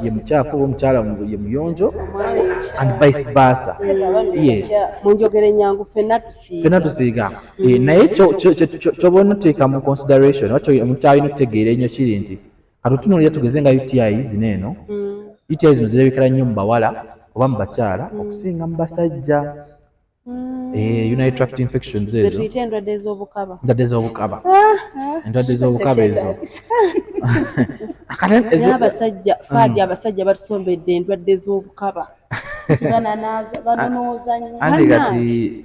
ye mukyafu oba omukyala ye muyonjo and vice versa. Yes, munjogere nyangu ffenna tusiiga. Naye kyoba onoteeka mu consideration oba omuntu alina okutegeera ennyo kiri nti katutunuulira tugeze nga UTI zino eno UTI zino zirabikira nnyo mu bawala oba mu bakyala okusinga mu basajja. Urinary tract infections ezo endwadde z'obukaba ezo abasajja faadi abasajja batusombedde endwadde z'obukaba anti kati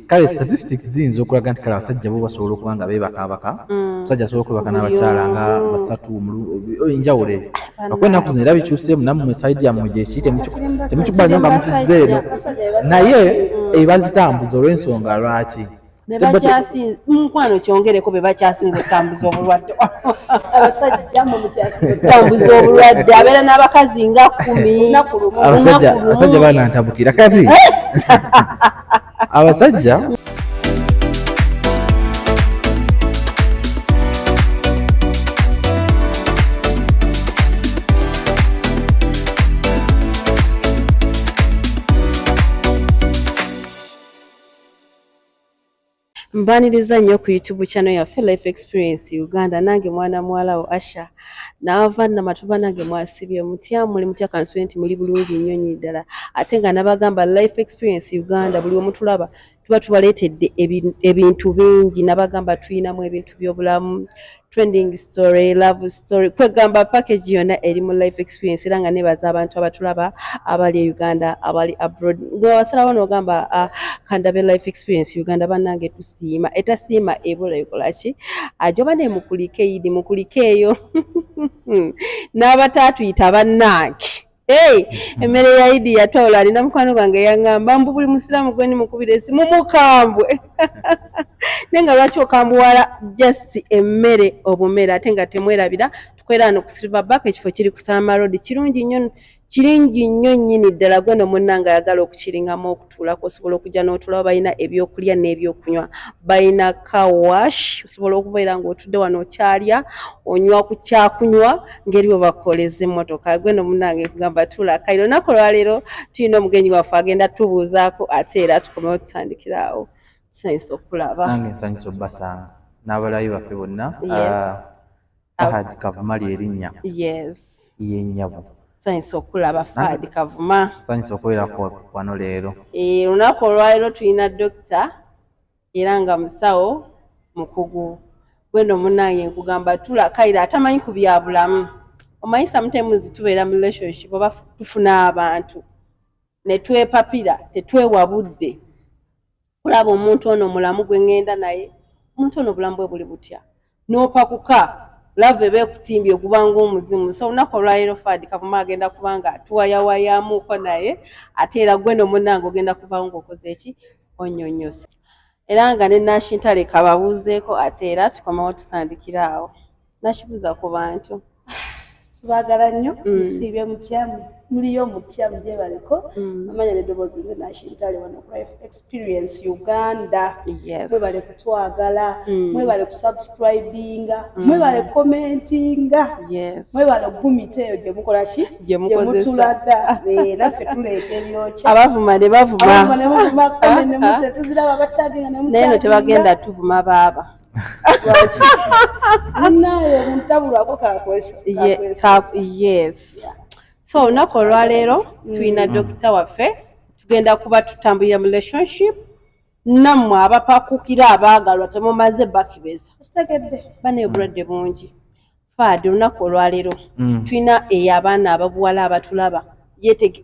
kale statistics ziyinza okulaga nti kale abasajja bo basobola okuba nga beebakaabaka omusajja asobola okwebaka n'abakyala nga basatu enjawulo akuba ennaku zino era bikyuseemu nammwe saidi yammwe gyeki temukikuba nnyo nga mukizeemu naye ebazitambuza olw'ensonga lwaki mukwano kyongereko be bakyasinza okutambuza obulwadde abasajja okutambuza obulwadde abeera n'abakazi nga 10 abasajja banantabukira kati abasajja mbaniriza nnyo ku YouTube channel yaffe Life Experience Uganda. Nange mwana mwalawo Asha naava namatuba nange mwasibye mutya muli mutya kansubire nti muli bulungi nnyo nnyo ddala ate nga nabagamba Life Experience Uganda buli omutulaba tuba tubaleetedde ebintu bingi nabagamba tuyinamu ebintu by'obulamu trending story, love story, kwegamba package yonna eri mu Life Experience era nga nebaza abantu abatulaba abali e Uganda abali abroad ng'owasalawo n'ogamba kandabe Life Experience Uganda bannange tusiima etasiima ebola ekolaki ajoba ne mukulike yidi mukulike eyo n'abataatuyita bannange emmere ya Idi yatwala alina mukwano gwange yaŋŋamba mbu buli musiraamu gwe nimukubira esimu mukambwe nenga lwaki okambuwala just emmere obumere ate nga temwerabira tukwera ku Silverback ekifo kiri ku Salama Road kiringi nnyo nnyini ddala gwe nomunnanga ayagala okukiringamu okutuulako osobola okujja n'otulaba balina ebyokulya n'ebyokunywa balina car wash osobola okubeera ng'otudde wano okyalya onywa ku kyakunywa ngeri bwe bakoleza emmotoka gwe nomunnanga ekugamba tuula kairo nako lwaleero tulina omugenyi waffe agenda tubuuzaako ate era tukomewo tutandikiraawo tusanyusa okulaba nange nsanyusa obbasanga n'abalabi baffe bonna Fahad Kavuma lyerinnya yennyabo nsanyusa okulaba Fahad Kavuma nsanyusa okubeera wano leero olunaku olwaleero tulina dokita era nga musawo mukugu gweno munnange nkugamba tula kaira atamanyi ku bya bulamu omanyi sometimes tubeera mu relationship oba tufuna abantu ne twepapira tetwewabudde kulaba omuntu ono mulamu gwe ngenda naye omuntu ono bulamu bwe buli butya n'opakuka love ebe kutimbye okubanga omuzimu so olunaku olwaleero Fahad Kavuma agenda kubanga atuwayawayamuuko naye ate era gwe nomunnange ogenda kuvaho ng'okoze eki onnyonnyosa era nga ne Nashintale kababuuzeeko ate era tukomawo tutandikiraawo nakibuuza ku bantu tubagala nnyo musiibye mutyamu muliyo mutyamu gyebaleko amanya neddoboozi nze Nashintale wano ku Life Experience Uganda mwebale kutwagala mwebale kusubscribinga mwebale commentinga mwebale okugumita eyo gye mukola ki gye mutulaga naffe tuleeta ebyokya abavuma ne bavuma tuziraba bataginga naye no tebagenda tuvuma baaba so olunaku olwaleero tulina dokita waffe tugenda kuba tutambulira mu relationship nammwe abapakukira abaagalwa temumaze bakibeza bana obulwadde bungi Fahad olunaku olwaleero tulina ey'abaana ababuwala abatulaba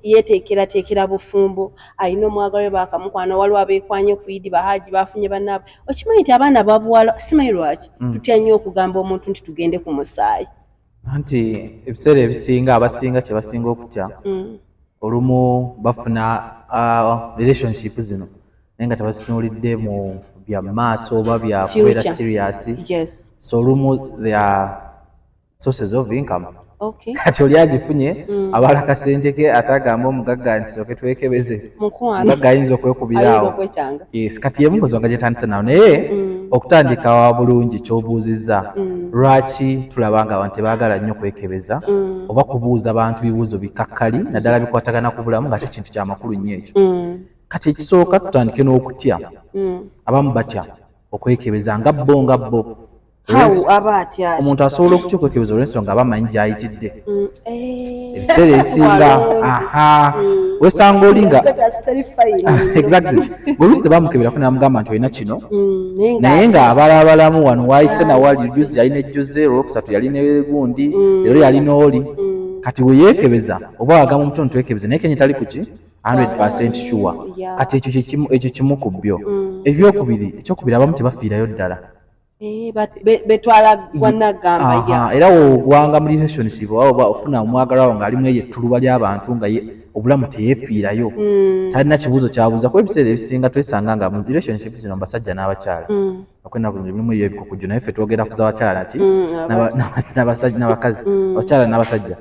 yeteekerateekera bufumbo alina omwagalwe bakamukwana waliwo abeekwanye ku Idi bahaji bafunye bannaabwe okimanyi nti abaana babuwala simanyi lwaki tutya nnyo okugamba omuntu nti tugende ku musaayi anti ebiseera ebisinga abasinga kye basinga okutya olumu bafuna relationship zino naye nga tebazitunuulidde mu bya maaso oba bya kubeera serious so olumu their sources of income kati oli agifunye abala kasente ke atagamba omugagga nti soke twekebeze omugagga ayinza okwekubiraawo yes kati yemukozi nga gyetandise nawo naye okutandika wa bulungi kyobuuzizza lwaki tulaba nga abantu tebaagala nnyo kwekebeza oba kubuuza abantu bibuuzo bikakkali naddala bikwatagana ku bulamu nga tekintu kyamakulu nnyo ekyo kati ekisooka tutandike n'okutya abamu batya okwekebeza nga bo omuntu asobola okutya okwekebeza olw'ensonga aba amanyi gy'ayitidde ebiseera ebisinga wesanga oli nga exactly bwebusi tebamukeberako namugamba nti olina kino naye nga abalamu wano waayise nawali juzi yalina ejjuze olwokusatu yalina egundi leero yalina oli kati weyeekebeza oba wagamba omutono twekebeze naye kenya tali kuki 100% sure kati ekyo kimu ku byo ekyokubiri abamu tebafiirayo ddala betwala gwanagamba era wogwanga mu relationship oba ofuna omwagalwawo ng'alimu eyettuluba ly'abantu nga obulamu teyeefiirayo talina kibuuzo kyabuuza kuba ebiseera ebisinga twesanga nga mu relationship zino basajja n'abakyala okwennaku zino mulimu eyo ebikukujju naye ffe twogera ku z'abakyala ki n'abakazi abakyala n'abasajja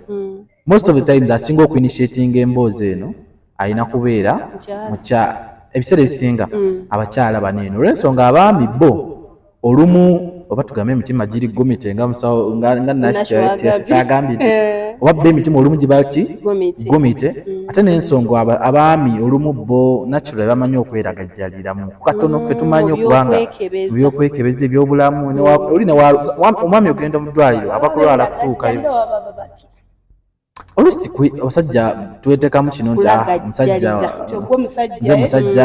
most of the times asinga okuinitiatinga emboozi eno alina kubeera ebiseera ebisinga abakyala baneeno olw'ensonga abaami bo olumu oba tugambe emitima giri gomite nga musawo nga kyagambye nti oba bba emitima olumu giba ki gomite ate n'ensonga abaami olumu bo natural bamanyi okweragajjalira mu katono ffe tumanyi okubanga mu byokwekebeza ebyobulamu omwami ogenda mu ddwaliro abakulwala kutuukayo oluusi abasajja tweteekamu kino nti musajja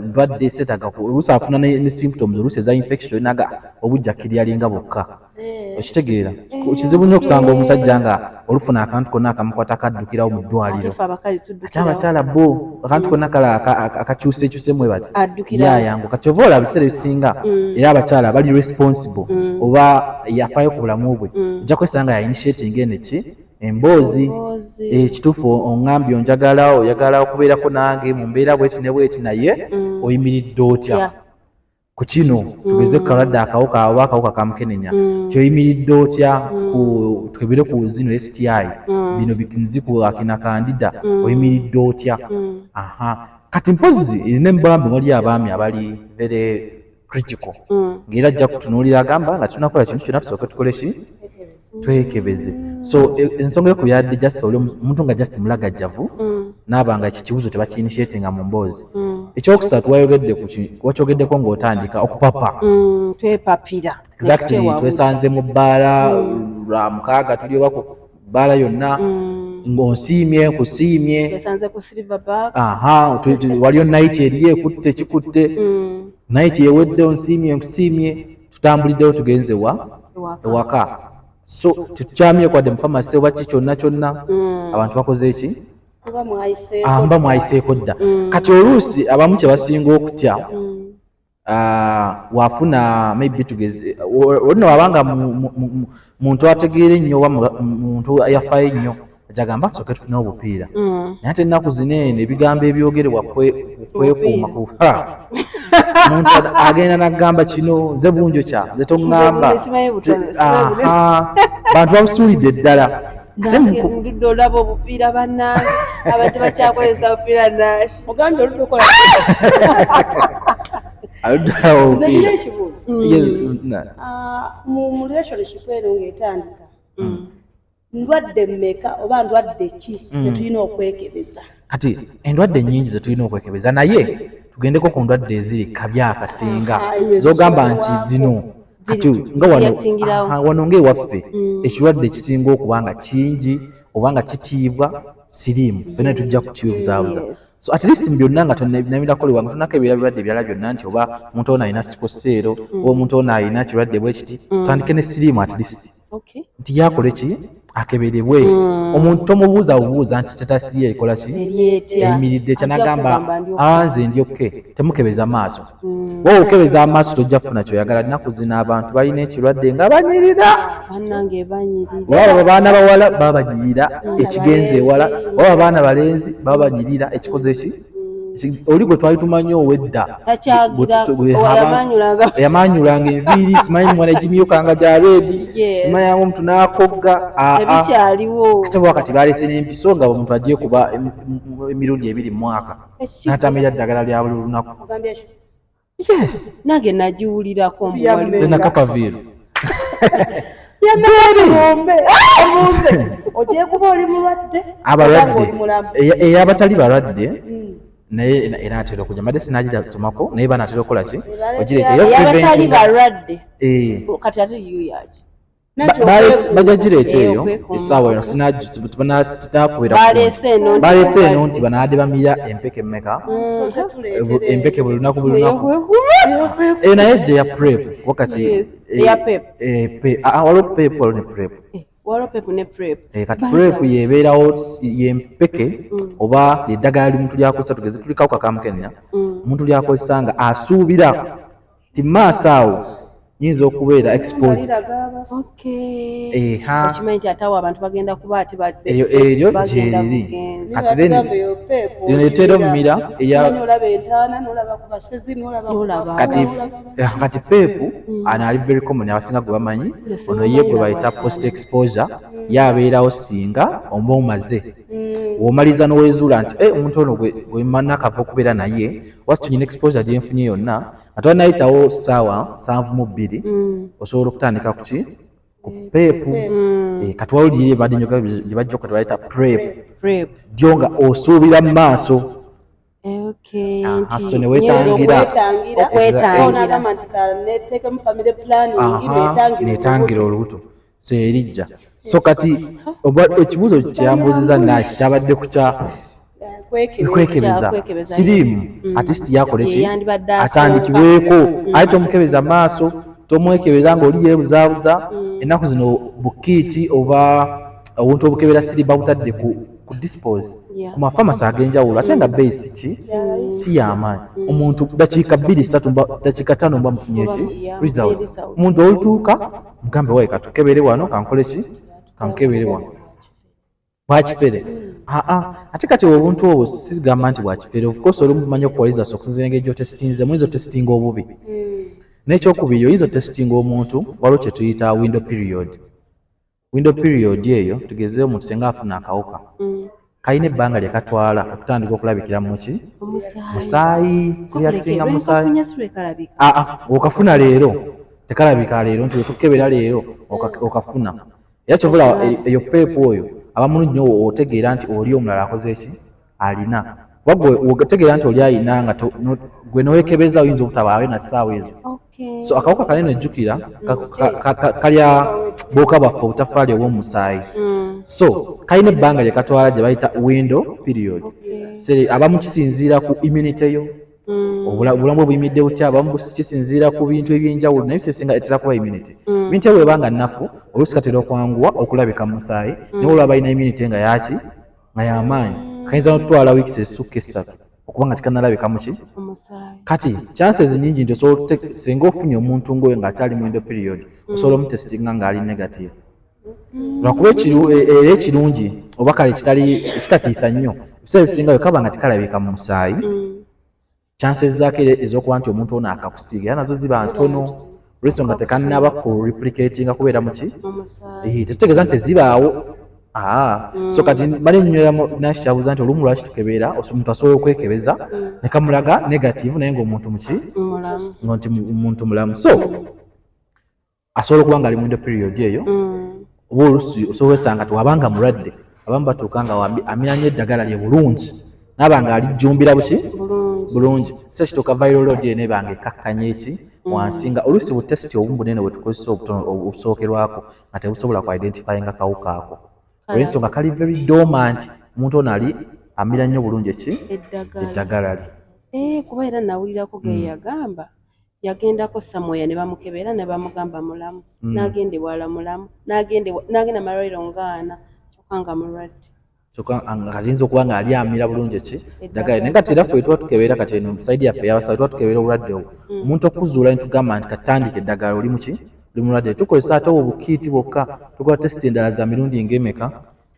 ndwadde setaga oluusi afuna ne symptoms oluusi eza infection naga obujjakiri yalinga bokka okitegeera kizibu nnyo okusanga omusajja nga olufuna akantu konna akamukwata akaddukirawo mu ddwaliro ate abakyala bo akantu konna kale akakyusekyusemu bati yayangu kati ova olaba ebiseera ebisinga era abakyala bali responsible oba yafaayo ku bulamu bwe ojja kwesanga ya initiating eneki emboozi ekituufu oŋŋambye oyagala okubeerako nange mu mbeera bweti ne bweti naye oyimiridde otya ku kino tugeze ku kalwadde akawuka oba akawuka kamukenenya kyoyimiridde otya tukebere ku zino STI bino bikinziku akina kandida oyimiridde otya kati mpozi erina embambi wali abaami abali very critical ng'era ajja kutunuulira agamba nga tunakola kintu kyonna tusooke tukole ki twekebeze so ensonga yokubyadde just oli omuntu nga just mulagajjavu naabanga eki kibuzo tebakiinitiatinga mu mboozi ekyokusatu wakyogeddeko ng'otandika okupapa twepapira exactly twesanze mu bbaala lwa mukaaga tuli oba ku bbaala yonna ng'onsiimye nkusiimye waliyo nayiti eriyo ekutte kikutte nayiti ewedde onsiimye nkusiimye tutambuliddewo tugenze ewaka so tukyamye kwadde mufamasi oba ki kyonna abantu bakoze eki mba mwayiseeko dda kati oluusi abamu kye basinga okutya wafuna maybe tugeze olina wabanga muntu ategeera ennyo oba muntu yafaayo ennyo ajagamba tusooke tufune obupiira naye ate ennaku zineeno ebigambo ebyogerebwa kwekuuma muntu agenda nagamba kino nze bunjo kya nze toŋŋamba bantu babusuulidde ddala ndudde olaba obupiira bannange abantu bakyakozesa bupiira naashi muganda oludde okola mu relationship eno ng'etandika ndwadde mmeka oba ndwadde ki zetulina okwekebeza kati endwadde nnyingi zetulina okwekebeza naye tugendeko ku ndwadde eziri kabi akasinga zogamba nti zino kati nga wano ng'ewaffe ekirwadde ekisinga okuba nga kingi oba nga kitiibwa siriimu fena tujja kukibuzaabuza so at least byonna nga tonabirakolebwa nga tonako ebirabirwadde ebirala byonna nti oba omuntu ono alina sikoseero oba omuntu ono alina kirwadde bwe kiti tandike ne siriimu at least nti yakole ki akeberebwe omuntu tomubuuza bubuuza nti tetasi ye ekola ki eyimiridde kyanagamba nze ndyokke temukebeza maaso wowe okebeza amaaso tojja kufuna kyoyagala nnaku zino abantu balina ekirwadde nga banyirira waba baana bawala baba banyirira ekigenza ewala waba baana balenzi baba banyirira ekikoze ki oli gwe twali tumanyi owedda yamanyulanga enviiri simanyi mwana gimyukanga gyabedi simanyangu omuntu n'akogga kitabu wakati balese n'empiso nga omuntu agiye kuba emirundi 2 mu mwaka n'atamira ddagala lya buli lunaku. Yes, nange nagiwulirako nakapaviiro abalwadde balwadde naye era atera okujja madde sinagirasomako naye banatera okukolaki abatali balwadde kati ate yuyaki bajja gireeta eyo essaawa eno balese eno nti banaadde bamira empeke mmeka empeke buli lunaku naye gye ya prep wakati waliwo pep waliwo ne prep kati prep yebeerawo yempeke oba eddagala limuntu lyakozesa tugeze tulikawuka kamukenya omuntu lyakozesa nga asuubira ti maaso awo yinza okubeera exposed. Okimanyi nti ate awo abantu bagenda kuba ati eryo gyeriri kati then lino etera omumira kati peepu ano ali very common abasinga gwe bamanyi ono ye gwe bayita post exposure yabeerawo singa oba omaze womaliza nowezuula nti omuntu ono gwe manakava okubeera naye wasi tunyina exposure gyenfunye yonna atwala nayitawo ssaawa 72 osobola okutandika kuki ku peepu kati wawulire badde nyoga gye bajja okati bayita prep ddyo nga osuubira mu maaso so netangira olubuto so erijja so kati ekibuuzo kyeyambuuziza naki kyabadde kukya kwekebeza siriimu artist yakole ki atandikibweko aye tomukebeza maaso tomwekebeza ngaoli yeebuzaabuza ennaku zino bukiiti oba obuntu obukebera siri babutadde ku dispose ku mafamasi ag'enjawulo ate nga base ki si yamaanyi omuntu dakiika 2-3 dakiika 5 mba mufunye ki results omuntu olutuuka mugambe waye katukebere wano kankole ki kankebere wano bwakifere ate kati obuntu obwo sigamba nti bwakifere of course olumu bumanyi okuwaliza okusinzira engeri otestinze muyinza otestinga obubi n'ekyokubiri oyinza otestinga omuntu waliwo kye tuyita window period eyo tugeze omuntu senga afuna akawuka kalina ebbanga lyekatwala okutandika okulabikira muki musaayi kulyatinga musaayi okafuna leero tekalabika leero nti wetukebera leero okafuna era kyovula eyo peepu oyo abamulungi nnyo otegeera nti oli omulala akoze eki alina otegeera nti oli ayina nga gwe nowekebeza oyinza obutabaawe na ssaawa ezo so akawuka kanene ejjukira kalya bwoka bwaffe obutafaali obw'omusaayi so kalina ebbanga lyekatwala gye bayita window period abamu kisinziira ku immunity yo obulamu obuyimidde butya abamu kisinziira ku bintu ebyenjawulo naye bisinga etera kuba immunity immunity eyo bwebanga nnafu oluusi katera okwanguwa okulabika mu musaayi naye olwaba alina immunity nga yaki nga yamaanyi kayinza notutwala wiiki ezisukka 3 okuba nga tikanalabika muki kati chances nyingi nti osobola singa ofunye omuntu ngoyo ng'akyali mu window period osobola omutestinga ng'ali negative lwakuba era ekirungi oba kale ekitatiisa nnyo ebiseera ebisinga bwekaba nga tikalabika mu musaayi chances zaako ez'okuba nti omuntu ono akakusiiga era nazo ziba ntono olw'ensonga tekannaba ku replicatinga kubeera muki tetutegeeza nti tezibaawo so kati bali nnyonyola nakikyabuuza nti olumu lwaki tukebera omuntu asobola okwekebeza ne kamulaga negative naye ng'omuntu muki nti muntu mulamu so asobola okuba nga ali mu window period eyo oba oluusi osobola esanga tiwabanga mulwadde abamu batuuka nga amiranye eddagala lye bulungi naaba nga alijjumbira buki bulungi so kituuka viral load eno ebanga ekakkanya eki wansi nga oluusi butesiti obumu bunene bwe tukozesa obusookerwako nga tebusobola ku identifyinga kawuka ako olw'ensonga kali very dormant omuntu ono ali amira nnyo bulungi eki eddagala lye kuba era nawulirako geyagamba yagendako samoya ne bamukebera ne bamugamba mulamu n'agenda ewala mulamu n'agenda malwaliro ngaana kyokka nga mulwadde ayinza okuba nga ali amira bulungi eki eddagala naye kati era ffe tuba tukebera kati eno saidi yaffe yabasawo tuba tukebera obulwadde obwo omuntu okuzuula nitugamba nti katandika eddagala oli muki oli mulwadde tukozesa ate obwo bukiiti bwokka tukola tesiti endala za mirundi ng'emeka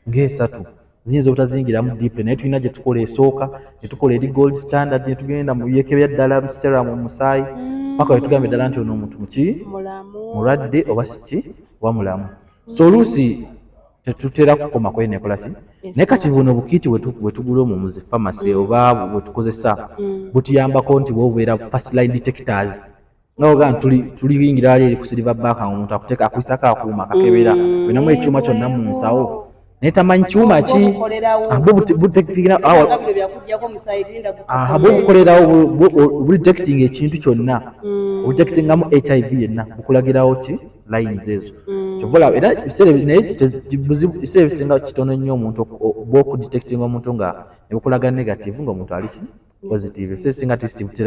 ng'esatu ziyinza obutazingiramu deeply naye tulina gye tukola esooka ne tukola eri gold standard ne tugenda mu byekebya ddala mu serum mu musaayi paka wetugambe ddala nti ono omuntu muki mulwadde oba siki oba mulamu. So oluusi tetutera kukoma kwenekola ki naye kati buno bukiiti bwetugula omwo mu zi pharmacy oba bwetukozesa butuyambako nti bwobeera first line detectors nga tuliyingira ali eri ku silver back nga omuntu akuteeka akwisako akuuma akakebera wenamu ekyuma kyonna mu nsawo naye tamanyi kyuma ki bukolerawo budetecting ekintu kyonna budetectingamu HIV yenna bukulagirawo ki lines ezo kyovola era ebiseera ebisinga kitono nnyo omuntu bwokudetectinga omuntu nga nebukulaga negative ng'omuntu ali ki positive ebiseera ebisinga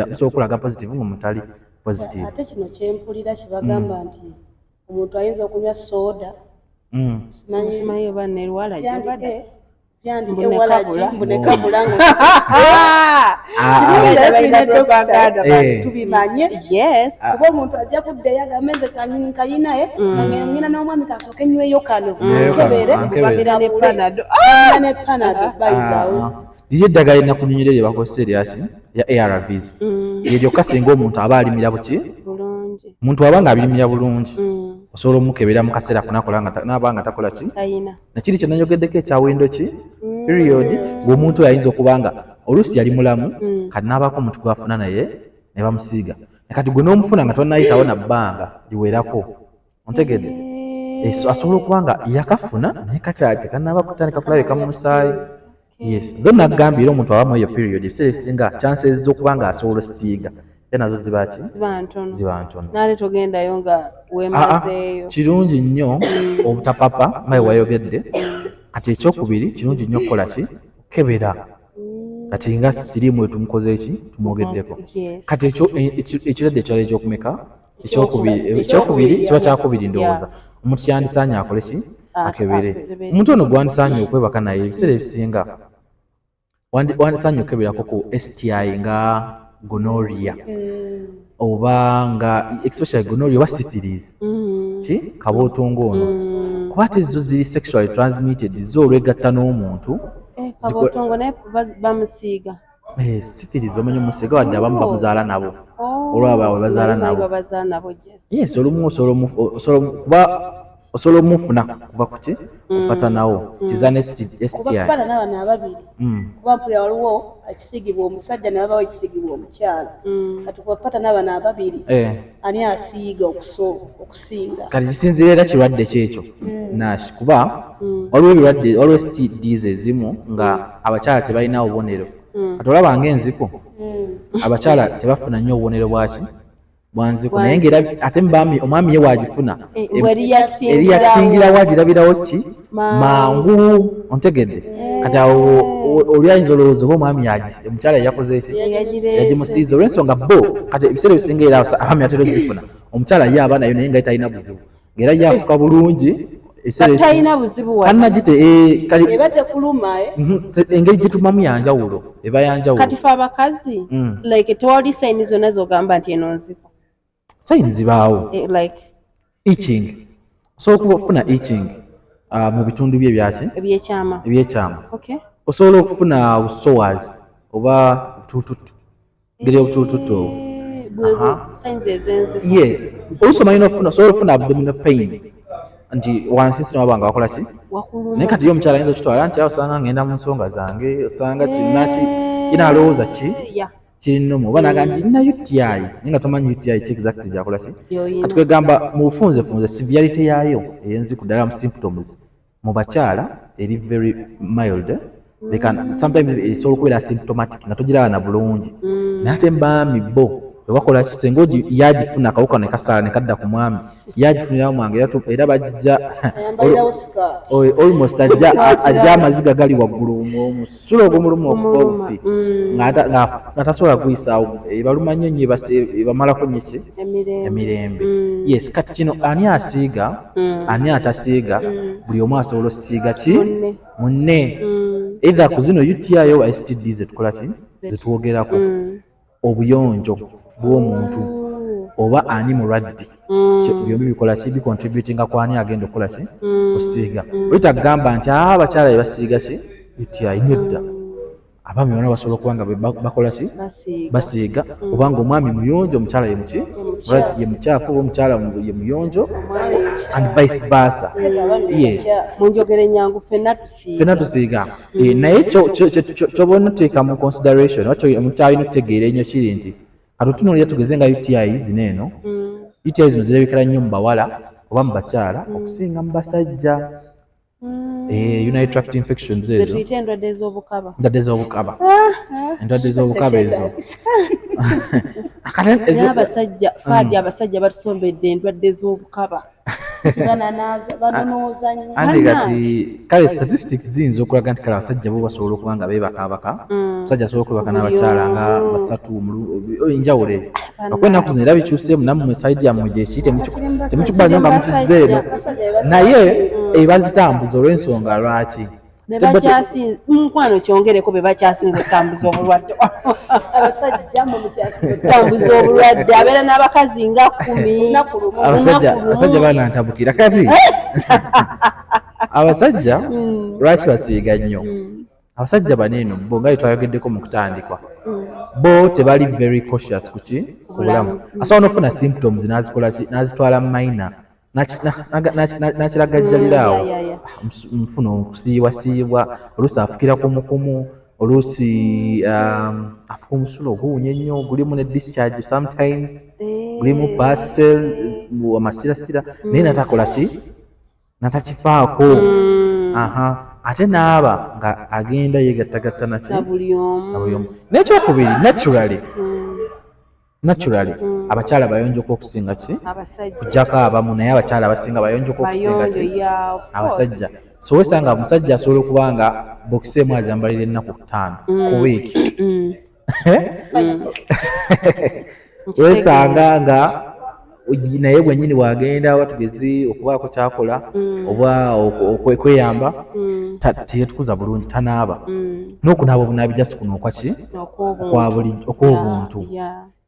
bisobola okulaga positive ng'omuntu ali positive. Ate kino kyempulira kibagamba nti omuntu ayinza okunywa soda simanyi oba nerwala gyobadde tubimanye kuba omuntu ajja kuddayo agambe nze kayinaye ngina n'omwami kasooke nyweyo kano nkebere ne panado bayigawo liryo eddagala linakunyonyera lye bakozesa eryaki ya ARVs eryokka singa omuntu aba alimira buki omuntu aba nga abirimira bulungi osobola omukebera mu kaseera kunakola naaba nga takola ki nakiri kye nanyogeddeko ekyawindo ki period ng'omuntu oyo ayinza okuba nga oluusi yali mulamu kati n'abaako omuntu gwafuna naye ne bamusiiga kati gwe n'omufuna nga tonnayitawo na bbanga liwerako ontegedde asobola okuba nga yakafuna naye kakyali tekanaaba kutandika kulabika mu musaayi. Yes, then nagambye era omuntu abamu eyo period ebiseera ebisinga chances z'okuba nga asobola osiiga era nazo ziba ki ziba ntono naale togendayo nga weemazeeyo kirungi nnyo obutapapa nga wayogedde kati ekyokubiri kirungi nnyo okukola ki kebera kati nga siriimu etumukoze eki tumwogeddeko kati ekirwadde ekyala ekyokumeka ekyokubiri kiba kyakubiri ndowooza omuntu kyandisaanye akole ki akebere omuntu ono gwandisaanye okwebaka naye ebiseera ebisinga wandisaanye okeberako ku STI nga gonorrhea oba nga especially gonorrhea oba syphilis ki kabootongo ono kuba ate zo ziri sexually transmitted zo olwegatta n'omuntu kabootongo naye bamusiiga syphilis bamanyi omusiiga wadde abamu bamuzaala nabo olwaba we bazaala nabo yes olumu osobola omufuna kuva ku ki okupata nawo kizane STI kubapata n'abantu ababiri kuba mpulira waliwo ekisiigibwa omusajja ne wabawo ekisiigibwa omukyala kati kubapata n'abantu ababiri ani asiiga okusinga kati kisinziira era kirwadde kyekyo nash kuba waliwo ebirwadde waliwo STDs ezimu nga abakyala tebalinawo bubonero kati olaba ng'enziko abakyala tebafuna nnyo obubonero bwaki bwanziko naye ng'era ate omwami ye waagifuna eriyakitingira wagirabirawo ki mangu ontegedde kati awo oli ayinza olowooza oba omwami omukyala yakoze ki yagimusiiza olw'ensonga bo kati ebiseera ebisinga era abaami atera ozzifuna omukyala ye aba nayo naye nga talina buzibu ng'era ye afuka bulungi talina buzibu eba tekuluma engeri gye tumamu yanjawulo eba yanjawulo kati fe abakazi like tewali sayini zonna z'ogamba nti eno nziko sayini zibaawo like itching osobola okufuna itching mu bitundu bye byaki ebyekyama osobola okufuna busowers oba butututu ngeri obutututu yes olusoma ino osobola okufuna abdominal pain nti wansi sinabanga wakola ki naye kati ye omukyala ayinza okitwala nti awo osanga ngenda mu nsonga zange osanga kinaki inalowooza ki kirinomu oba naga nti nina UTI naye nga tomanyi UTI ki exactly gyakola ki kati kwegamba mu bufunzefunze severity yaayo ey'enziku ddala mu symptoms mu bakyala eri very mild sometimes esobola okubeera symptomatic nga togiraba na bulungi naye ate mbaami bo webakola kisenga yagifuna akawuka ne kasaala ne kadda ku mwami yagifunira mwange era bajja almost ajja amaziga gali waggulu omusulo ogwomulumu okuva obufi nga tasobola kuyisaawo baluma nnyo nnyo bamalako nyeki emirembe yes kati kino ani asiiga ani atasiiga buli omu asobola osiiga ki munne either ku zino UTI oba STD zetukola ki zetwogerako obuyonjo bw'omuntu oba ani mulwadde byombi bikola ki bicontributinga ku ani agenda okukola ki kusiiga oyita kugamba nti abakyala bye basiiga ki UTI nedda abaami bonna basobola okuba nga bakola ki basiiga obanga omwami muyonjo omukyala ye mukyafu oba omukyala ye muyonjo and vice versa. Yes, munjogere ennyangu ffenna tusiiga. Naye kyoba onoteeka mu consideration omuntu alina okutegeera ennyo kiri nti atutunuulira tugeze nga UTI zino eno UTI zino zirabikira nnyo mu bawala oba mu bakyala okusinga mu basajja. Urinary tract infections ezo tuyite endwadde ez'obukaba ezo abasajja faadi abasajja batusombedde endwadde ez'obukaba anti kati kale statistics ziyinza okulaga nti kale abasajja bo basobola okuba nga beebakabaka omusajja asobola okwebaka n'abakyala nga basatu enjawulo okuba ennaku zino era bikyuseemu nammwe saidi yammwe gyeki temukikuba nnyo nga mukizzeeno naye ebazitambuza olw'ensonga lwaki mukwano kyongereko be bakyasinze okutambuza obulwadde tambuza obulwadde abeera n'abakazi nga 10 abasajja banantabukira kati abasajja lwaki basiiga nnyo abasajja baneeno bo nga twayogeddeko mu kutandikwa bo tebali very cautious ku bulamu asobola n'ofuna symptoms n'azitwala minor nakiragajjaliraawo nfuna okusiibwasiibwa oluusi afukira kumukumu oluusi afuka omusulo oguwunya ennyo gulimu ne discharge sometimes gulimu basel amasirasira naye natakola ki natakifaako ate naaba nga agenda yegattagatta naki na buli omu n'ekyokubiri naturally abakyala bayonjoka okusinga ki kujjako abamu naye abakyala abasinga bayonjoka okusinga ki abasajja so wesanga omusajja asobola okuba nga bokiseemu ajambalira ennaku 5 ku wiiki wesanga nga naye bwennyini wagenda watugezi okubaako kyakola oba okweyamba teyetukuza bulungi tanaaba n'okunaaba obunaabi jasi kuno okwaki okw'obuntu.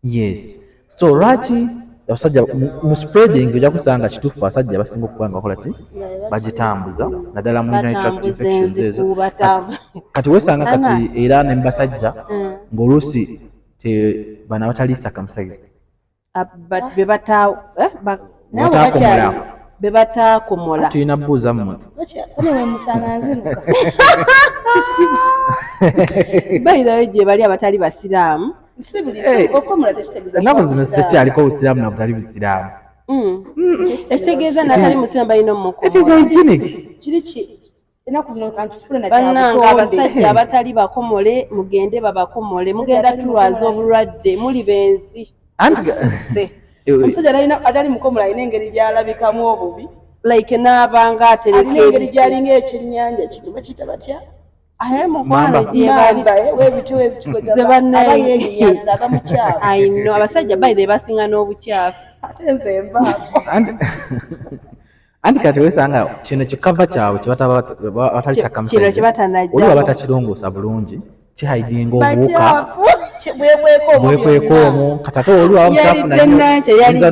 Yes, so lwaki abasajja mu spreading ojja kusanga kituufu abasajja basinga okuba nga bakola ki bagitambuza naddala mu urinary tract infections ezo kati wesanga kati era ne mubasajja ng'oluusi bana batali circumcised bebataakomola tulina buuza mmwe bayirayo gye bali abatali basiraamu ennaku zino tekyaliko obusiraamu nabutali busiraamu ekitegeeza natali musiraamu balina bannanga abasajja abatali bakomole mugende babakomole mugenda tulwaza obulwadde muli benzi omusajja atali mukomola alina engeri gy'alabikamu obubi like n'abanga atereka engeri gy'alinga ekyennyanja kino bakiyita batya ayino abasajja baire basinga n'obukyafu anti kati wesanga kino kikava kyabwe kibatali oli waba takirongoosa bulungi kihaidinga obuwuka bwekweka omwo kati ate oli waba mukyafunaoyinza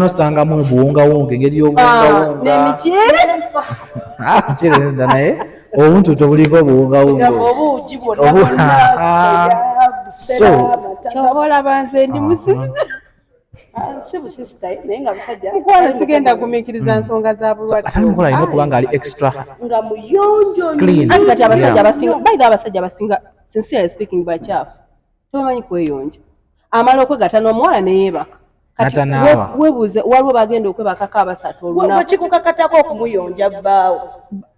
n'osangamu obuwungawunga engeri y'obuwungawunga mukyereza naye obuntu tobuliko obuwungawunga kyobalaba nze ndi musisi mukwano sigenda gumiikiriza nsonga za bulwadde ate mukola alina okuba nga ali extra nga muyonjo clean anti kati abasajja abasinga sincerely speaking bakyafu tobamanyi kweyonja amala okwegatta n'omuwala neyeebaka webuuze waliwo bagenda okwebakako abasatu olunaku wekikukakatako okumuyonja bbaawo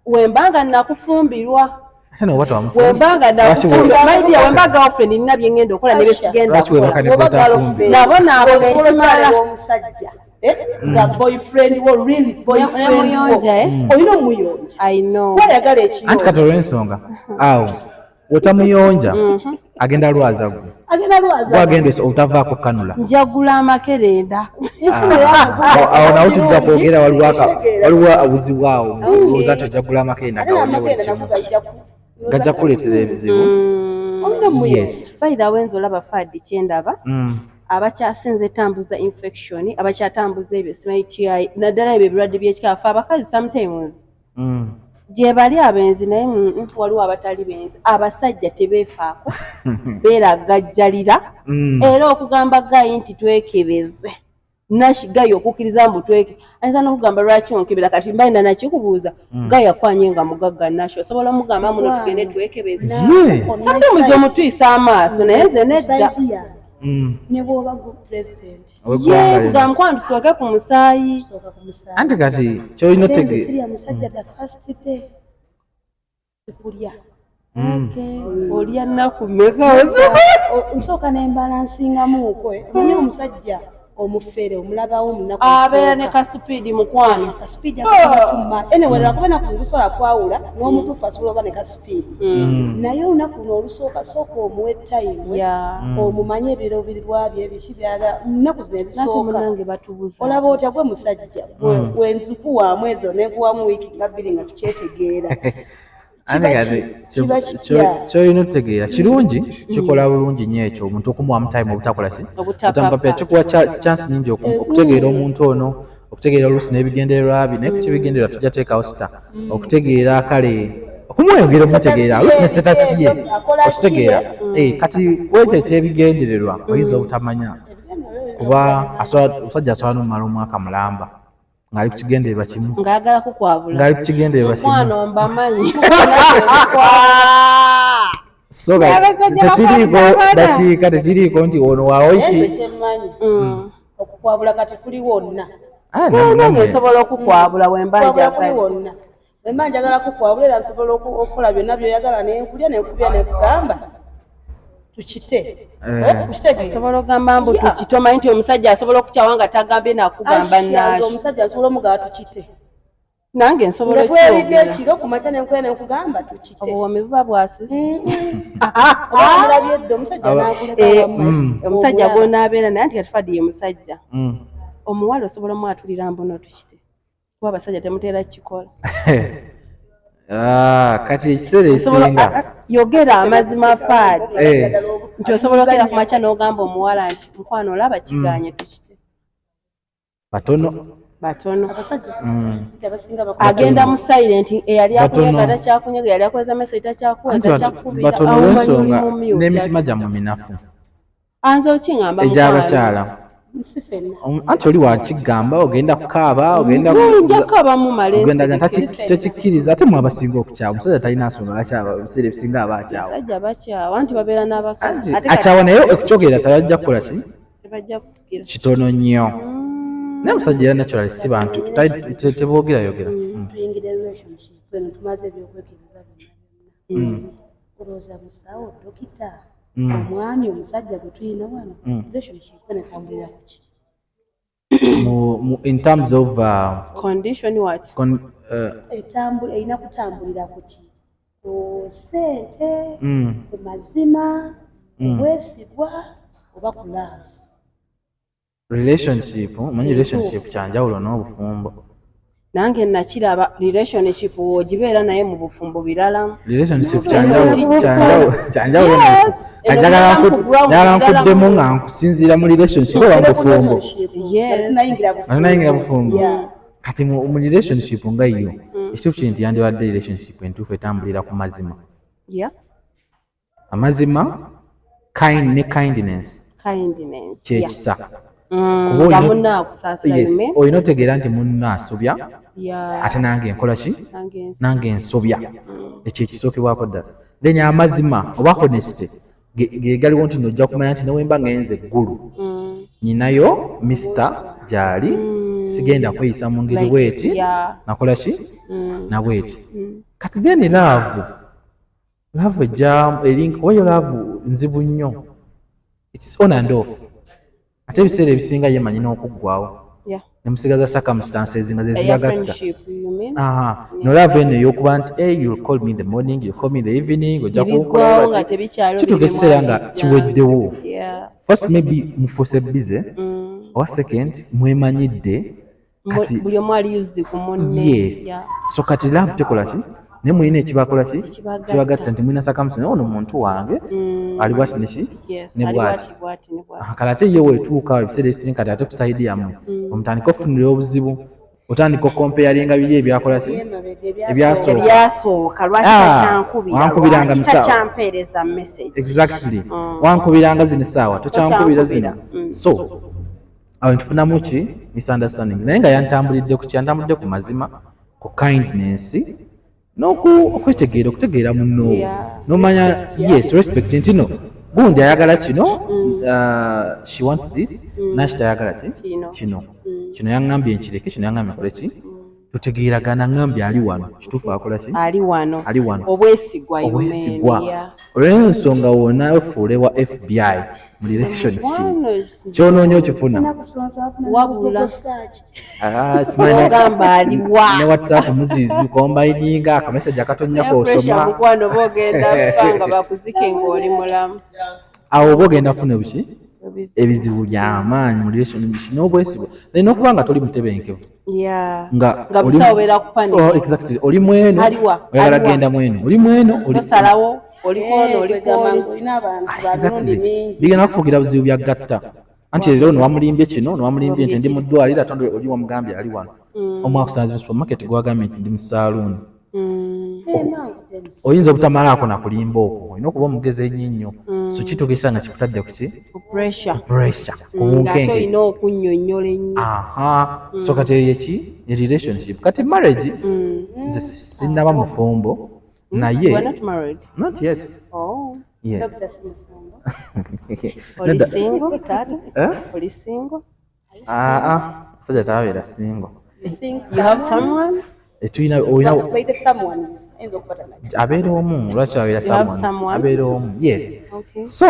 wembanga nakufumbirwa wemba girlfriend nina byengenda okola nebesigenda nabo naabo nekimala omusajja nga boyfriend wo really boyfriend olina omuyonja wayagala ekiyonja anti kati olw'ensonga awo otamuyonja agenda lwaza gwe wagenda otavaako kanula njagula amakerenda awo nawo tujja kwogera waliwo obuzibu awo olowooza nti ojagula amakerenda gawonye buli kimu gajja kuleetera ebizibu bayirawo enza olaba faadi kyendaba abakyasinza etambuza infection abakyatambuza ebyo simaiti naddala ebyo ebirwadde byekikaafu abakazi sometimes gye bali abenzi naye waliwo abatali benzi abasajja tebeefaako beeragajjalira era okugamba gayi nti twekebeze nashigayi okukkiriza mbu ayinza n'okugamba lwaki onkebera kati mbayina nakikubuuza gayi akwanye nga mugagga nasho osobola omugamba muno tugende twekebeze samutemuzi omutwisa amaaso naye nze nedda ne bw'oba pulezidenti kugamba kwani tusooke ku musaayi anti kati kyolina otegeera musajja the first day kulya olya nnaku mmeka nsooka nembalansingamuuko omanyi omusajja omufere omulabawo munaku abeera ne kasupiidi mukwano kasupiidi akaatuma anyway lwakuba enaku lusobola kwawula n'omutuufu asobola oba ne kasupiidi naye olunaku luno olusooka sooka omuwa ettayimu omumanye ebiro birwabyo ebiki byala nnaku zino ezisooka olaba otya gwe musajja wenzikuwaamu ezo neguwamu wiiki nga bbiri nga tukyetegeera kyolina otegeera kirungi kikola bulungi nnyo ekyo omuntu okumuwamu time obutakola ki otamupapira kikuwa chance nyingi okutegeera omuntu ono okutegeera oluusi n'ebigendererwa bye naye kukibigendererwa tujja teekawo sita okutegeera kale okumweyogera omutegeera oluusi ne setasi ye okitegeera kati weeteeta ebigendererwa oyinza obutamanya kuba omusajja asobola n'omumala omwaka mulamba ng'ali ku kigendererwa kimu ng'ayagala kukwabula ng'ali ku kigendererwa kimu mwana mbamanyi so tekiriiko tekiriiko nti ono waawoiki kyemmanyi okukwabula kati kuli wonna ngesobola okukwabula wembanja wonna wemba njagala kukwabula era nsobola okukola byonna byoyagala nenkulya nenkubya nekugamba tukite osobola okugamba mbu tukite omanyi nti omusajja asobola okukyawa nga tagambye nakugamba naaki omusajja asobola omugaba tukite nange nsobola okwebidde ekiro ku makya nenkuya nenkugamba tukite obuwomi buba bwasusi omulabye edda omusajja nakuleka omusajja gwonaabeera naye anti katufadde ye musajja omuwala osobola omwatulira mbuno tukite kuba abasajja temuteera kukikola kati ekiseera esinga yogera amazima faati nti osobola okera ku makya n'ogamba omuwala nti mukwano olaba kiganye tukite batono agenda mu silent eyali akunyega takyakunyega yali akweza message takyakubira batono olw'ensonga n'emitima gyammwe minafu anze okingamba egy'abakyala anti oli wakigamba ogenda kukaaba ogenda tekikkiriza ate mwabasinga okukyawa omusajja talina nsonga akyawa ebiseera ebisinga aba akyawa sajja bakyawa anti babeera n'abakazi akyawa naye okukyogera tabajja kukola ki kitono nnyo naye omusajja era naturally si bantu teboogera tuyingira relationship eno tumaze ebyokwekiriza byonna olowooza musawo dokita omwami omusajja gwe tulina wano relationship eno etambulira kuki in terms of condition what erina kutambulira kuki ku ssente ku mazima obwesigwa oba ku love relationship omanyi relationship kyanjawulo n'obufumbo nange nakiraba relationship ogibeera naye mu bufumbo birala relationship kyanjawulo njagala nkuddemu nga nkusinziira mu relationship oba mubufumbo nayingira bufumbo kati mu relationship nga iyo ekituufu kinti yandibadde relationship entuufu etambulira ku mazima amazima ne kindness kyekisa olina otegeera nti munno asobya ate nange nkola ki nange nsobya ekyo ekisookebwako ddala then amazima oba honesty ge galiwo nti nojja kumanya nti newemba ngenze eggulu nyinayo mister gyali sigenda kweyisa mu ngeri bweti nakola ki nabweti kati then love ejja oyo love nzibu nnyo its on and off ate ebiseera ebisinga yemanyi n'okuggwawo nemusigaza circumstances nga zezibagatta nolava eno ey'okuba nti you'll call me in the morning, you'll call me in the evening ojja kukola kituuka ekiseera nga kiweddewo first maybe mufuuse bize owa second mwemanyidde kati buli omu ali used ku munne yes so kati love tekola ki naye mulina ekibakola ki kibagatta nti mulina circumstances ono omuntu wange ali bwati neki ne bwati kale ate ye weetuuka ebiseera ebisinga kati ate ku saidi yammwe omutandika okufunira obuzibu otandika okompeyalinga biri ebyakola ki ebyasooka lwaki wankubiranga takyampeereza message exactly wankubiranga zino essaawa tokyankubira zino so awo ntufunamu ki misunderstanding naye nga yantambulidde ku kyantambulidde ku mazima ku kindness okwetegeera okutegeera munno nomanya yes respect nti no gundi ayagala kino she wants this nakitayagala ki kino yaŋŋambye nkireke kino yaŋŋambye nkole ki tutegeeragana ŋŋambye ali wano kituufu akola ki ali wano obwesigwa olw'ensonga wonna ofuule wa FBI mu relationship kyonoonya okifuna ne WhatsApp muzizi kombayininga akameseji akatonnyako osoma awo oba ogenda funa buki ebizibu by'amaanyi mu relationship n'obwesigwa naye n'okuba nga toli mutebenkevu nga exactly oli mweno oyagala genda mweno oli mweno bigenda kufugira buzibu bya gatta anti leero newamulimbye kino newamulimbye nti ndi mu ddwaliro ate oli wamugambye ali wano omwakusanze mu supermarket gwagambye nti ndi mu saaluuni oyinza obutamalaako nakulimba okwo olina okuba omugezi ennyo nnyo so kitugisa nga kikutadde ku ki pressure olina okunnyonnyola ennyo so kati eyo ki relationship kati marriage nze sinnaba mufumbo naye not yet oli single taata oli single sajja tabeera single you have someone abeera omu lwaki abeera abeera omu yes so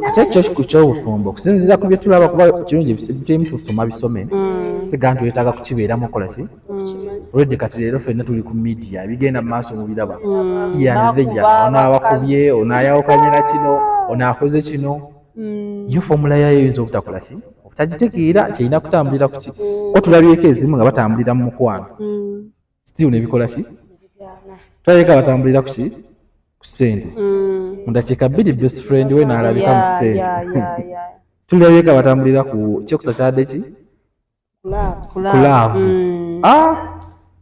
ate ekyo kyobufumbo okusinziira ku bye tulaba kuba kirungi ebitemu tusoma bisome siga nti wetaaga kukibeeramu okola ki olwedde kati leero ffenna tuli ku media bigenda mu maaso mu biraba yandeja onaabakubye onaayawukanyira kino onaakoze kino yo fomula yayo eyinza obutakola ki obutagitegeera kyerina kutambulira ku ki otulabyeko ezimu nga batambulira mu mukwano still nebikola ki tulabeka batambulira ku ki ku ssente mundakiika bbiri best friend we n'alabika mu ssente tulabeka batambulira ku kyekusa kyadde ki ku laavu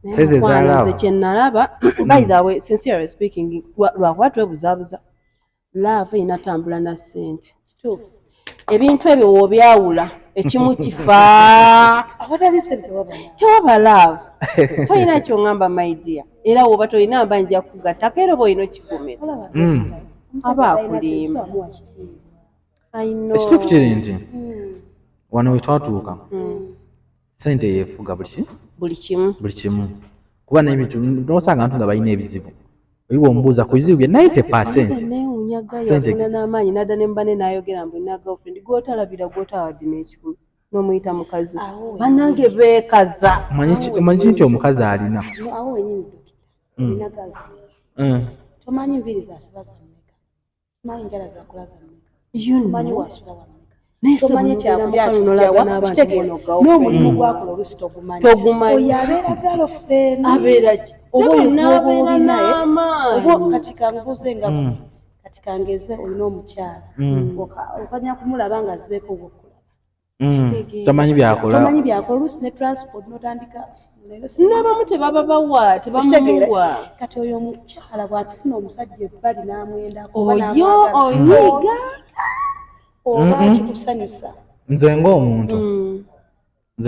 nze kyenalaba by the way sincerely speaking lwakuba twebuzaabuza laavu inatambula na ssente ebintu ebyo w'obyawula ekimu kifa tewaba laavu tolina kyoŋŋamba my dear era woba tolina mba nja kugattako era oba olina okigumira aba akulimba ekituufu kiri nti wano we twatuuka ssente yeefuga buli kimu kuba n'ebintu nosanga ntu nga balina ebizibu oliwo omubuuza ku bizibu bye 90% n'amaanyi nadda ne mbane n'ayogera mbu nina girlfriend gwotalabira gwotawadde n'ekikumi n'omuyita mukazi bannange beekaza omanyi ki nti omukazi alina tomanyi nviiri zasiba zammeka tomanyi njala zakola zammeka tomanyi wasula wammeka tomanyi kyakulya kijawa kitegeera n'omulimu gwakola olusi togumanyi oyo abeera girlfriend abeera ki oba olinabeera n'amaanyi oba kati kanguze nga kati kangeze olina omukyala okanya kumulaba nga azzeeko obwokulaba tamanyi byakola olusi ne transport notandika n'abamu tebaba bawa tebamuwa kati oyo omukyala bw'atufuna omusajja ebbali n'amwendako oyo oyiga oba kikusanyusa nze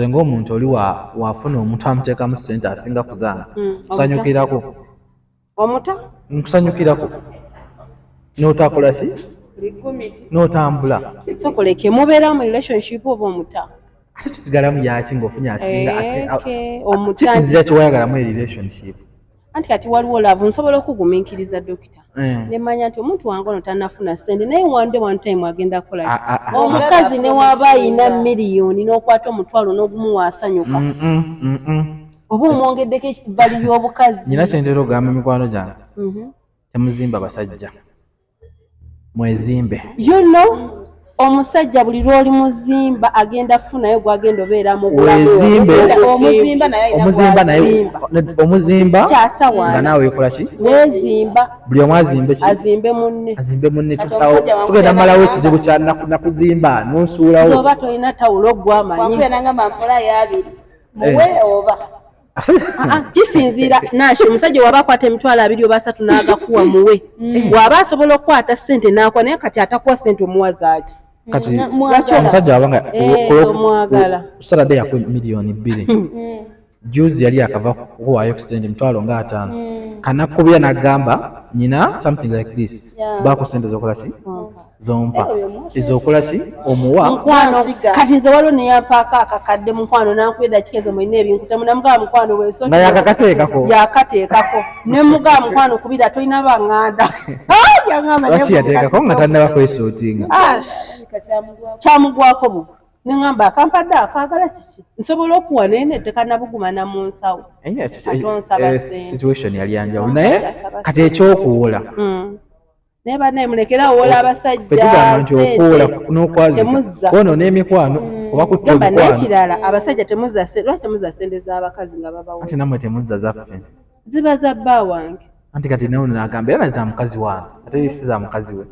ng'omuntu oli wafuna omuntu amuteekamu ssente asinga kuzanga kusanyukirako nkusanyukirako n'otakola ki n'otambula sokoleke mubeera mu relationship oba omuta ate tusigalamu yaki ng'ofunye asinga kisinzira kyewayagalamu relationship anti kati waliwo laavu nsobola okugumiikiriza dokita nemanya nti omuntu wange ono tannafuna ssente naye one time agenda kukola ki omukazi ne waaba ayina miliyoni n'okwata omutwalo n'ogumu wasanyuka oba omwongeddeko ebbali ly'obukazi nyina kyentera okugamba mikwano gyange temuzimba basajja mwezimbe omusajja buli lw'oli muzimba agenda kufunayo gwagenda obeera mu omuzimba nga naawe weekola ki weezimba buli omu azimbe ki azimbe munne tugenda malawo ekizibu kya nakuzimba nonsuulawo oba tolina tawulo gwamanyi muwe oba kisinziira Nash omusajja waba akwata emitwalo 2 oba 3 n'agakuwa muwe waba asobola okukwata ssente n'akwa naye kati atakuwa ssente omuwa zaaki kati omusajja wabanga omwagala Saturday yakwe milioni 2 juzi yali akava kuwaayo kusente emitwalo nga 5 kanakubira n'agamba nyina something like this baako ssente zokola ki zompa ezokola ki omuwa mukwano kati nze waliwo neyampaako akakadde mukwano nankubira kikezo mulina ebinkuta munamugaba mukwano weso nga yakateekako ne mugaba mukwano kubira tolina baŋŋanda lwaki yateekako nga tannaba kwesuutinga kyamugwako bu neŋŋamba akampadde akaagala kiki nsobola okuwa naye netekanabugumana mu nsawo situation yali yanjawulo naye kati ekyokuwola naye bannaye mulekera awola abasajja tugamba nti okuwola n'okwazika kwonoona emikwano oba kutta omukwano n'ekirala abasajja lwaki temuzza ssente z'abakazi nga babawo anti nammwe temuzza zaffe ziba za bba wange anti kati nawe n'agamba era za mukazi wange ate si za mukazi we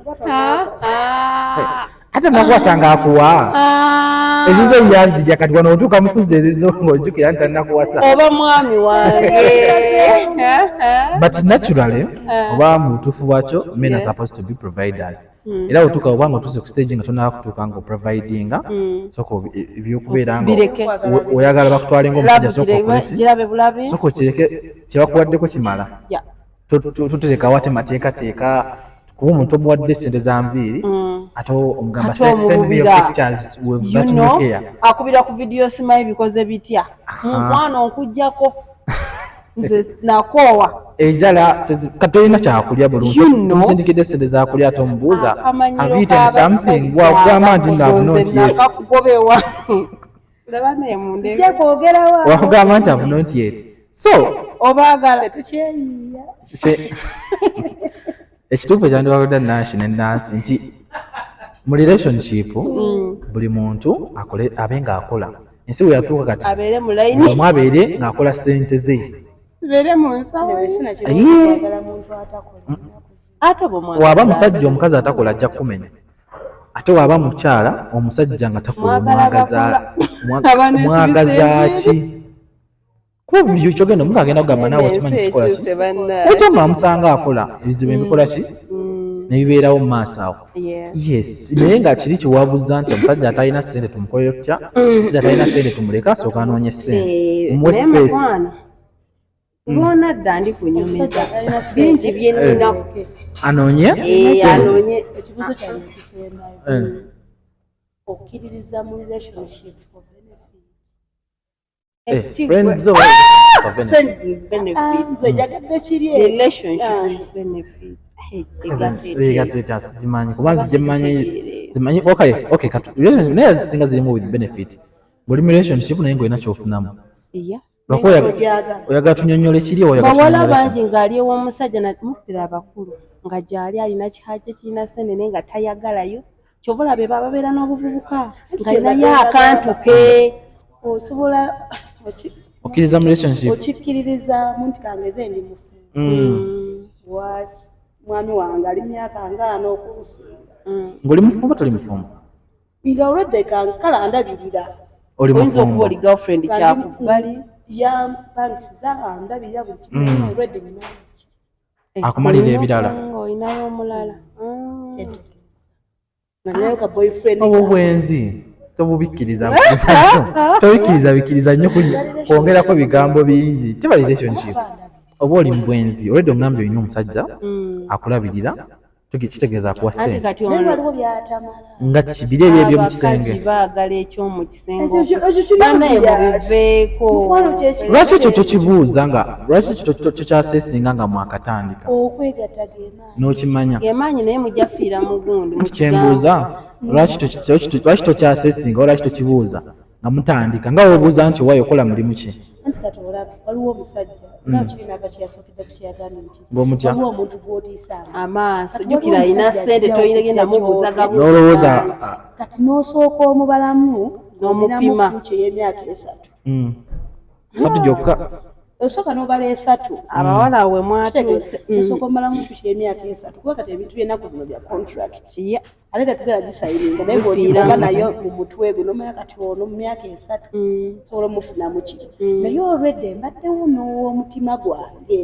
ate nakuwasanga akuwa ezizo yazija kati wano otuuka mukuzi ezizo ng'ojjukira nti tannakuwasa oba mwami wange but naturally oba mu butuufu bwakyo men are supposed to be providers era otuuka obanga otuuse ku stage nga tonaba kutuuka nga oprovidinga soka ebyokubeera nga oyagala bakutwale ng'omusajja soka okireke kyebakuwaddeko kimala tuterekawo ate mateekateeka kuba omuntu omuwadde ssente za nviiri ate omugamba send me your pictures with that hair akubira ku video simayi bikoze bitya mukwano nkujjako nze nakoowa enjala katolina kyakulya bulungi tumusindikidde ssente zakulya ate omubuuza have eaten something wagamba nti no have not yet wakugamba nti have not yet so obaagala tukyeyiya ekituufu ekyandiwaludde Nash ne Nancy nti mu relationship buli muntu abe ng'akola ensi we yatuuka kati omu abeere ng'akola ssente ze waba musajja omukazi atakola ajja kumenya ate waba mukyala omusajja nga takola mwagaza ki kuba buli kyogenda omuntu agenda kugamba naawe okimanyi sikola ki ate mwamusanga akola ebizibu ebikola ki nebibeerawo mu maaso awo yes naye nga kiri kiwabuza nti omusajja atalina ssente tumukolere tutya omusajja atalina ssente tumuleka asooka anoonye ssente mumuwe space lwona dda ndi kunyumiza bingi byeninaku anoonye anoonye ekibuzo kyange ekisembayo okkiririza mu relationship for friends with benefits. Relationship with benefits. Zimanyi kuba zimanyi okay kati naye zisinga zirimu with benefit buli relationship naye ng'olina kyofunamu oyagala tunyonyola ekiri bawala bangi ng'ali ew'omusajja namusitira abakulu nga gy'ali alina kihaje kirina ssente naye nga tayagalayo kyova olabe babeera n'obuvubuka ng'alinayo akantu ke osobola okkiriza mu relationship okikkiririzamu nti kangeze ndi mufu mwami wange ali myaka ngaano okusinga ng'oli mufumbo toli mufumbo nga olwedde kankala ndabirira oyinza okuba oli girlfriend kyakubali yampangisiza ndabirira buli kimu olwedde akumalira ebirala olinayo omulala obubwenzi tobubikkiriza bikkiriza nnyo kwongerako bigambo bingi teba relationship oba oli mu bwenzi olwedde omugambye olina omusajja akulabirira kitegeeza akuwa ssente nga kibiri ebyo ebyomukisenge baagala ekyomukisenge banaye mubiveeko lwaki ekyo tokibuuza nga lwaki ekyo tokyaseesinga nga mwakatandika n'okimanya gemaanyi naye mujafiira mugundu nti kyembuuza lwaki tokyaseesinga lwaki tokibuuza nga mutandika nga wobuuza nti owayo okola mulimu ki anti kati waliwo omusajja nga kirina akakyasookedde kukyagambye nti ng'omutya waliwo omuntu gw'otiisanga amaaso jjukira alina ssente toyinagenda mubuuza n'olowooza kati n'osooka omubalamu n'omupima fuuki ey'emyaka 3 3 gyokka osooka n'obala 3 abawala we mwatuuse osooka omubalamu fuuki ey'emyaka 3 kuba kati ebintu by'ennaku zino bya contract ate tetugera gisayininga naye bw'ogiba nayo mu mutwe gwe n'omanya kati ono mu myaka 3 osobola omufunamu kiri naye olwedde mbaddewo n'owomutima gwange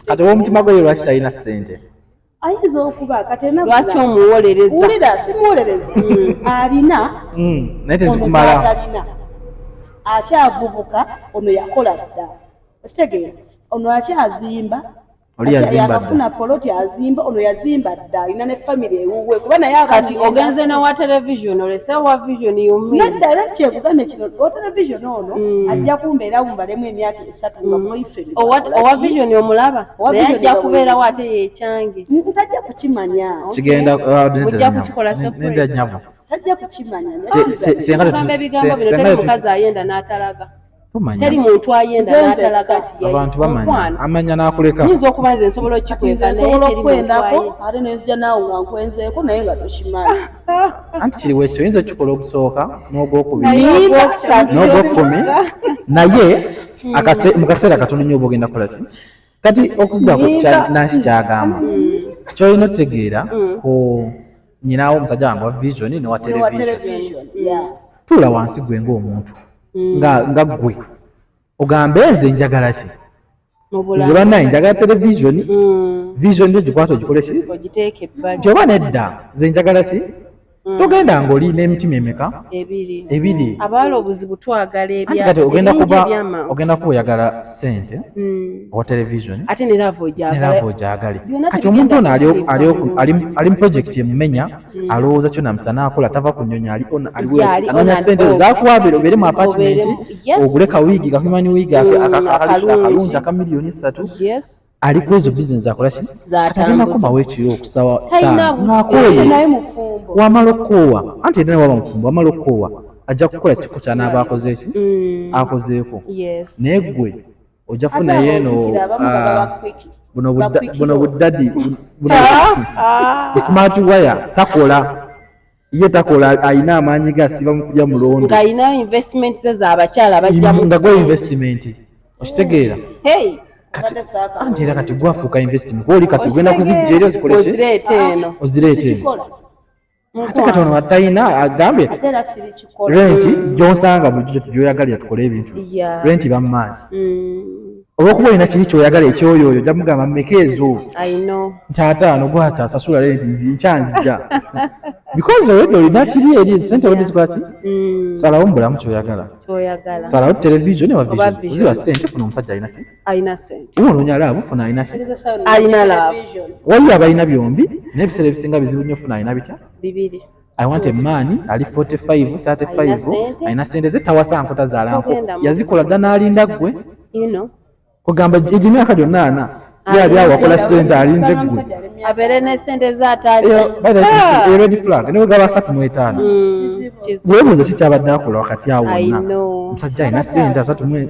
kati owomutima gwe lwaki talina ssente ayinza okuba kati lwaki omuwolereza wulira simuwolereza alina naye tezikumala talina akyavubuka ono yakola dda okitegeera ono akyazimba oli yazimba yakafuna poloti azimba ono yazimba dda alina ne family ewuwe kuba naye kati ogenze newa television olese wa vision yummi nadda era kyekugambye kino o television ono ajja kumbeera mumbalemu emyaka 3 nga boyfriend owa vision omulaba naye ajja kubeerawo ate yekyange ntajja kukimanya kigenda mujja kukikola separate nyabo tajja kukimanya senga ebigambo bino teri mukazi ayenda n'atalaga teri muntu ayenda n'atalaga ati abantu bamanya amanya n'akuleka yinza okuba nze nsobola okkikweka naye teri muntu ayenda ate nejja naawe nga nkwenzeeko naye nga tokimanyi anti kiriwo ekyo oyinza okikola ogusooka n'ogwokubiri n'ogwokusatu n'ogwokumi naye mu kaseera katono nnyo oba ogenda kukola ki kati okudda naki kyagamba kyolina otegeera ku nyinawo omusajja wange wa vision newa television tuula wansi gwe ng'omuntu nga gwe ogambe nze njagala ki nze bannaye njagala television vision ndio gikwata ogikole ki ogiteeke ebbali nti oba nedda nze njagala ki togenda ng'oli n'emitima emeka ebiri abaala obuzibu twagala anti kati ogenda kuba oyagala ssente owa television ate ne lava ogyagale kati omuntu ono ali mu projekiti emumenya alowooza kyona musana akola tava ku nnyonyi anoonya ssente zakuwabira obeere mu apartment ogule kawiigi kakumani wiigi akalungi aka miliyoni 3 ali ku ezo bizinesi akola ki atagenda komawo ekiro okusawa ng'akooye wamala okukoowa anti era ne waba mufumbo wamala okukoowa ajja kukola kiku kyanaaba akoze eki akozeeko naye gwe ojja funayo eno buno buddadi smart wire takola ye takola alina amaanyi gasiba mu kulya mulondo ng'alinayo investment ze z'abakyala bajja mu nga gwe investment okitegeera anti era kati gwafuuka investment gwoli kati ogenda kuzijja eri ozireete eno ate kati ono atalina agambye renti gyonsanga bulijjo gyoyagalira tukole ebintu renti bammaanyi olwokuba olina kiri kyoyagala ekyoyo oyo ojja mugamba mmeka ezo nti ataano gwata asasula renti nkyanzija because olwedde olina kiri eri sente olwedde zikolaki salawo mu bulamu kyoyagala salawo television ewa vision oziba sente funa omusajja alina ki onoonya laavu funa alina ki waliyo abalina byombi naye ebiseera ebisinga bizibu nnyo funa alina bitya bibiri I want a man ali 45 35 alina sente ze tawasa nkota zaalanko yazikola dda n'alinda ggwe kugamba emyaka gyonna ana yali awakola sente alinze ggwe abeere ne sente zaatali red flag niwe gaba 35 weebuuza kikyabadde akola wakati awo wonna omusajja alina sente 3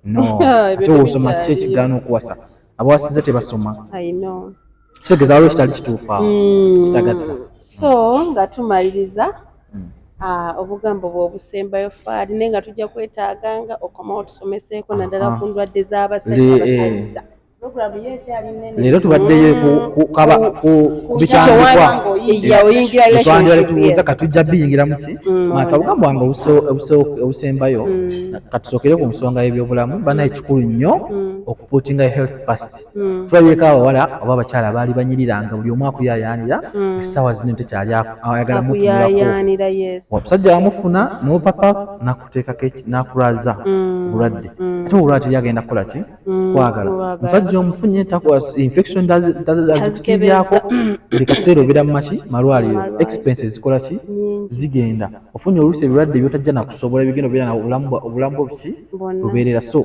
no ate woosoma ki ekigaana okuwasa abawasiza tebasoma kitegeeza waliwo kitali kituufu awo kitagatta so nga tumaliriza obugambo bw'obusembayo faali naye nga tujja kwetaaganga okomawo tusomeseeko naddala ku ndwadde z'abasajja leero tubaddeyo ku bikyandikwa katujja biyingira muki masa obugambo wange obusembayo katusookere ku nsonga y'ebyobulamu banaye kikulu nnyo okupuutinga health first tulabyeko abawala oba abakyala baali banyiriranga buli omu akuyayaanira essaawa zino tekyali ayagala mutunulako omusajja wamufuna n'opapa nakuteekako nakulaza bulwadde ate obulwadde teri agenda kukola ki kwagala omusajja omufunye infection azikusiibyako buli kaseera obeera mu maki malwaliro expenses zikola ki zigenda ofunye oluusi ebirwadde byotajja nakusobola bigenda obeera obulamu buki lubeerera so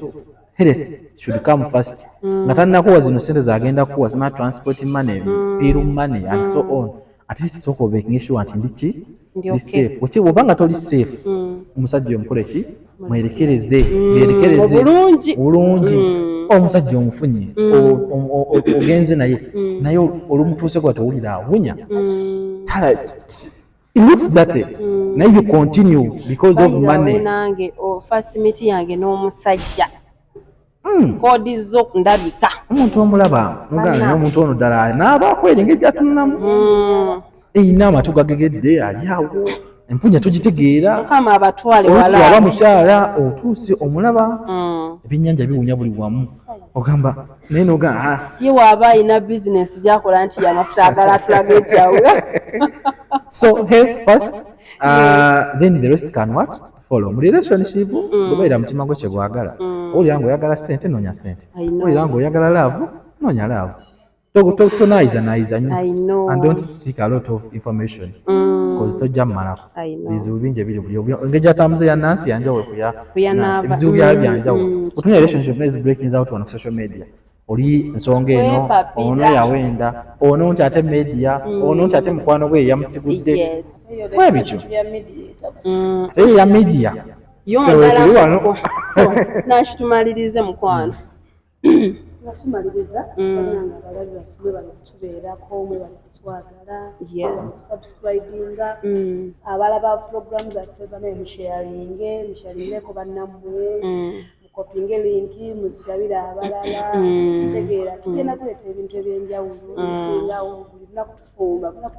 health should come first nga tannakuwa zino sente zagenda kuwa zina transport money pill money and so on at least soko making sure nti ndiki ndi safe obanga toli safe omusajja omukole ki mwerekereze bulungi omusajja omufunye ogenze naye olumutuuse kwa towulira awunya it looks dirty naye you continue because of money nange first meet yange n'omusajja koodi zo ndabika omuntu omulaba mugana omuntu ono ddala n'abaako engeri gy'atunulamu eyina amatu gagegedde ali awo empunya tugitegeera mukama abatwale oluusi waba mukyala otuuse omulaba ebyennyanja biwunya buli wamu ogamba naye noga ye waaba ayina bizinesi gyakola nti yamafuta agala atulaga enjawulo so hey first then the rest can what follow mu relationship gobeera mutima gwe kyegwagala olira ng'oyagala sente noonya sente olira ng'oyagala love noonya love tonayiza nnyo and don't seek a lot of information because tojja mmalako bizibu bingi ebiri buli engeri gyatambuze ya Nancy yanjawulo ebizibu byalo byanjawulo otunya relationship is breaking out on social media oli ensonga eno ono yawenda ono nti ate media ono nti ate mukwano gwe yamusigudde kwebityo teri ya media yondalako nakitumalirize mukwano tumaliriza bananga abalabi baffe bali kutubeerako mwe bali kutwagala subscribinga abalaba program zaffe banaye musharingeko bannammwe mukopinge linki muzigabire abalala kitegeera tugenda kuleeta ebintu ebyenjawulo bisingawo buli lunaku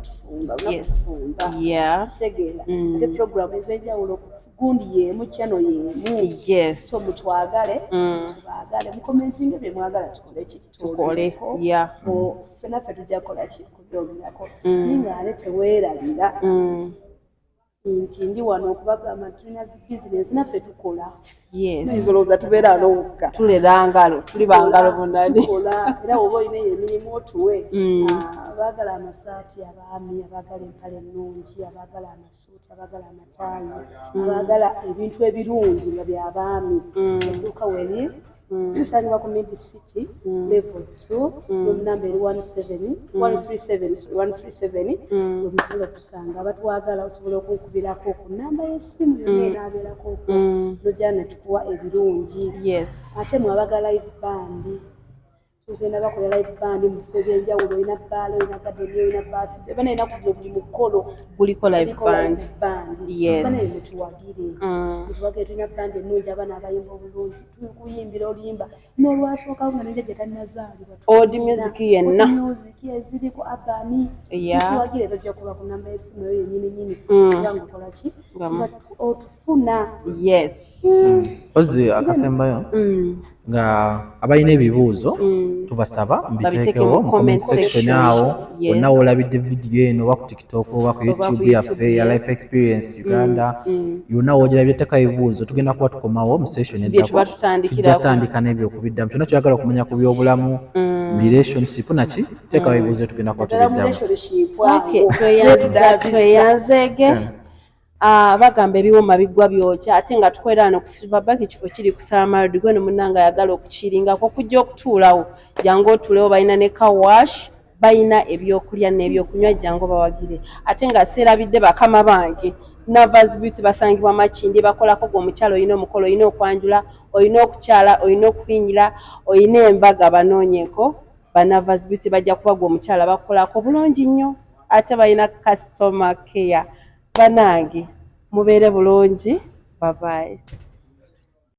tufumba kitegeera ate program ez'enjawulo gundi yemu channel yemu so mutwagale tubagale mukomentinge bye mwagala tukole fena fe tujja kola kikubyogirako ningaale teweerabira nti ndi wano okubagamba tulina business naffe tukola nzolooza tubeera n'owukka tulera ngalo tuli bangalo bonnani tukola era oba olina emirimu otuwe abaagala amasaati abaami abaagala empale ennungi abaagala amasuuti abaagala amataayi abaagala ebintu ebirungi nga byabaami edduuka weri tusangibwa ku Mid City level 2 n'omunamba eri 137 omusobola okusanga abatwagala osobola okunkubirako ku nnamba y'essimu yonna enaabeerako nojja ne tukuwa ebirungi ate mwabagala live band tugenda bakola live band mu bifo ebyenjawulo olina bbaala olina gadeni olina baasi bana ennaku zino buli mukolo guliko live band banaye mutuwagire tulina band ennungi abaana abayimba obulungi tukuyimbira olimba n'olwasookawo nga nenja gye tannazaalibwa old music yenna music eziriko abani tuwagire tojja kuba ku namba y'essimu eyo yennyini kubanga okola ki otufuna ozi akasembayo nga abalina ebibuuzo tubasaba mbiteekewo mu comment section awo wonna woolabidde vidiyo eno oba ku TikTok oba ku YouTube yaffe ya Life Experience Uganda yonna woogirabye teeka ebibuuzo tugenda kuba tukomawo mu session eddako tujja tutandika n'ebyokubiddamu kyonna kyoyagala okumanya ku byobulamu relationship naki teekawo ebibuuzo tugenda kuba tubiddamu tweyanzeege bagamba ebiwoma biggwa byokya ate nga tukolera wano ku Silverback ekifo kiri ku Salamarodi gwe nomunnanga ayagala okukiringako okujja okutuulawo jangu otuulewo balina ne kawash balina ebyokulya n'ebyokunywa jangu bawagire ate nga seerabidde bakama bange Navas Beauty basangibwa Makindi bakolako gwe omukyala olina omukolo olina okwanjula olina okukyala olina okuyinyira olina embaga banoonyeko ba Navas Beauty bajja kuba gwe omukyala bakolako bulungi nnyo ate balina customer care banange mubeere bulungi bye bye